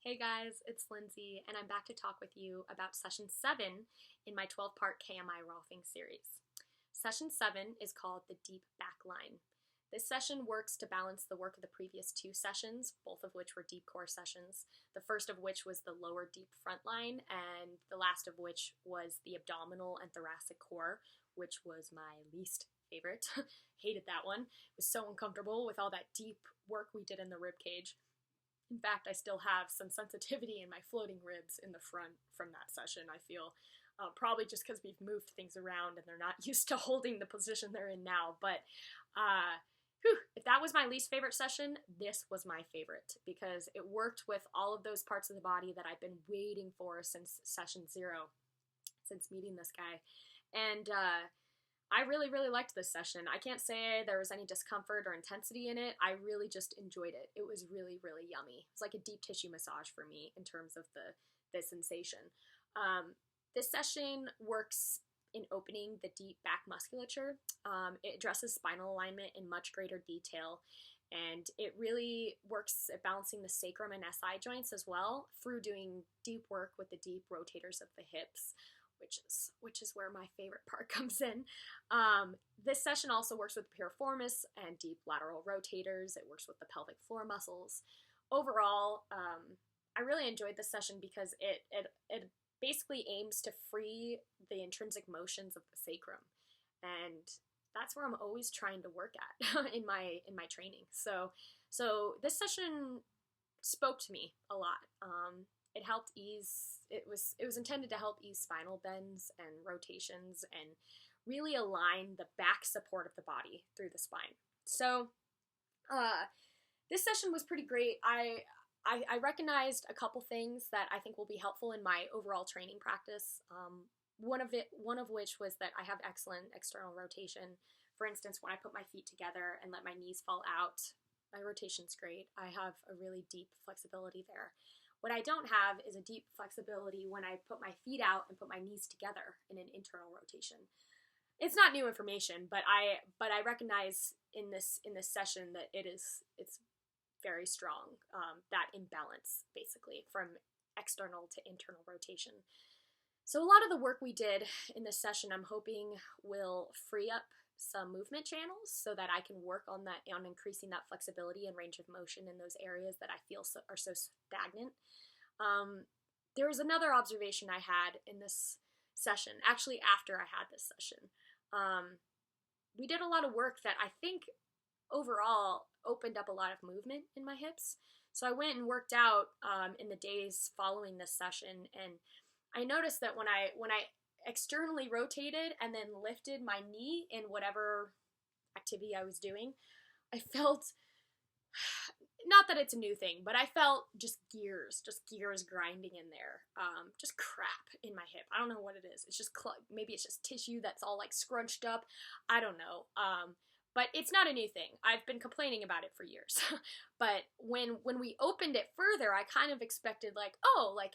Hey guys, it's Lindsay, and I'm back to talk with you about Session 7 in my 12-part KMI Rolfing series. Session 7 is called the Deep Back Line. This session works to balance the work of the previous two sessions, both of which were deep core sessions, the first of which was the lower deep front line, and the last of which was the abdominal and thoracic core, which was my least favorite. Hated that one. It was so uncomfortable with all that deep work we did in the rib cage. In fact, I still have some sensitivity in my floating ribs in the front from that session, I feel. Probably just because we've moved things around and they're not used to holding the position they're in now. But if that was my least favorite session, this was my favorite because it worked with all of those parts of the body that I've been waiting for since session 0, since meeting this guy. And I really, really liked this session. I can't say there was any discomfort or intensity in it. I really just enjoyed it. It was really, really yummy. It's like a deep tissue massage for me in terms of the sensation. This session works in opening the deep back musculature. It addresses spinal alignment in much greater detail, and it really works at balancing the sacrum and SI joints as well through doing deep work with the deep rotators of the hips, which is where my favorite part comes in. This session also works with piriformis and deep lateral rotators. It works with the pelvic floor muscles. Overall, I really enjoyed this session because it basically aims to free the intrinsic motions of the sacrum, and that's where I'm always trying to work at in my training. So this session spoke to me a lot. It helped ease, it was intended to help ease spinal bends and rotations and really align the back support of the body through the spine. So this session was pretty great. I recognized a couple things that I think will be helpful in my overall training practice. One of which was that I have excellent external rotation. For instance, when I put my feet together and let my knees fall out, my rotation's great. I have a really deep flexibility there. What I don't have is a deep flexibility when I put my feet out and put my knees together in an internal rotation. It's not new information, but I recognize in this session that it's very strong, that imbalance basically from external to internal rotation. So a lot of the work we did in this session, I'm hoping will free up some movement channels so that I can work on increasing that flexibility and range of motion in those areas that I feel are so stagnant. There was another observation I had in this session, actually after I had this session. We did a lot of work that I think overall opened up a lot of movement in my hips. So I went and worked out in the days following this session, and I noticed that when I externally rotated and then lifted my knee in whatever activity I was doing, I felt, not that it's a new thing, but I felt just gears grinding in there, just crap in my hip. I don't know what it is. It's just, maybe it's just tissue that's all like scrunched up. I don't know. But it's not a new thing. I've been complaining about it for years. But when we opened it further, I kind of expected like, oh, like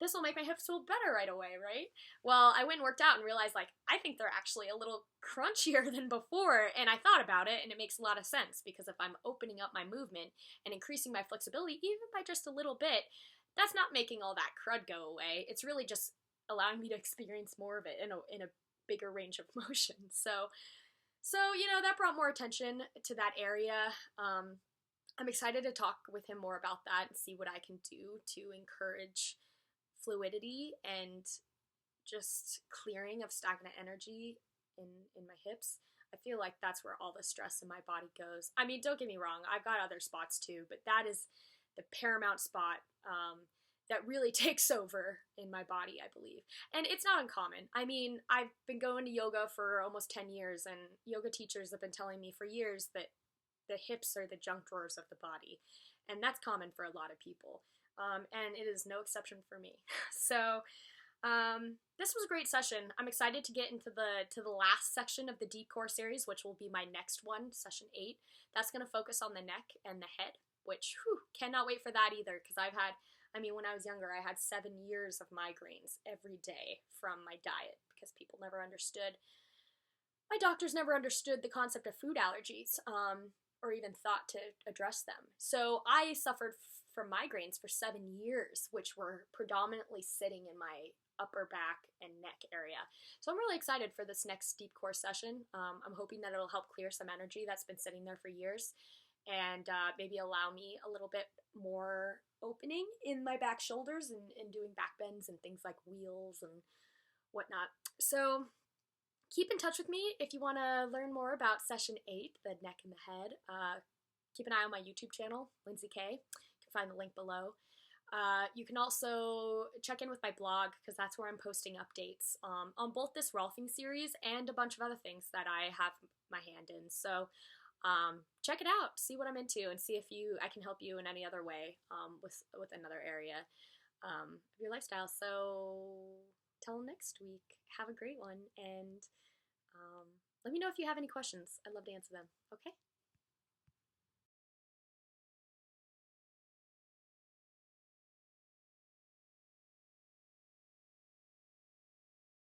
this will make my hips feel better right away, right? Well, I went and worked out and realized like, I think they're actually a little crunchier than before. And I thought about it and it makes a lot of sense because if I'm opening up my movement and increasing my flexibility, even by just a little bit, that's not making all that crud go away. It's really just allowing me to experience more of it in a bigger range of motion. So, that brought more attention to that area. I'm excited to talk with him more about that and see what I can do to encourage fluidity and just clearing of stagnant energy in my hips. I feel like that's where all the stress in my body goes. I mean, don't get me wrong, I've got other spots too, but that is the paramount spot that really takes over in my body, I believe. And it's not uncommon. I mean, I've been going to yoga for almost 10 years, and yoga teachers have been telling me for years that the hips are the junk drawers of the body. And that's common for a lot of people. And it is no exception for me. So this was a great session. I'm excited to get into the last section of the deep core series, which will be my next one, session 8. That's going to focus on the neck and the head, which cannot wait for that either, because when I was younger, I had 7 years of migraines every day from my diet because people never understood. My doctors never understood the concept of food allergies or even thought to address them. So I suffered for migraines for 7 years, which were predominantly sitting in my upper back and neck area. So I'm really excited for this next deep core session. I'm hoping that it'll help clear some energy that's been sitting there for years, and maybe allow me a little bit more opening in my back shoulders and doing back bends and things like wheels and whatnot. So keep in touch with me if you want to learn more about session 8, the neck and the head. Keep an eye on my YouTube channel, Lindsay K. You can find the link below. You can also check in with my blog, because that's where I'm posting updates on both this Rolfing series and a bunch of other things that I have my hand in. So check it out, see what I'm into, and see if I can help you in any other way with another area of your lifestyle. So till next week, have a great one, and let me know if you have any questions. I'd love to answer them. Okay?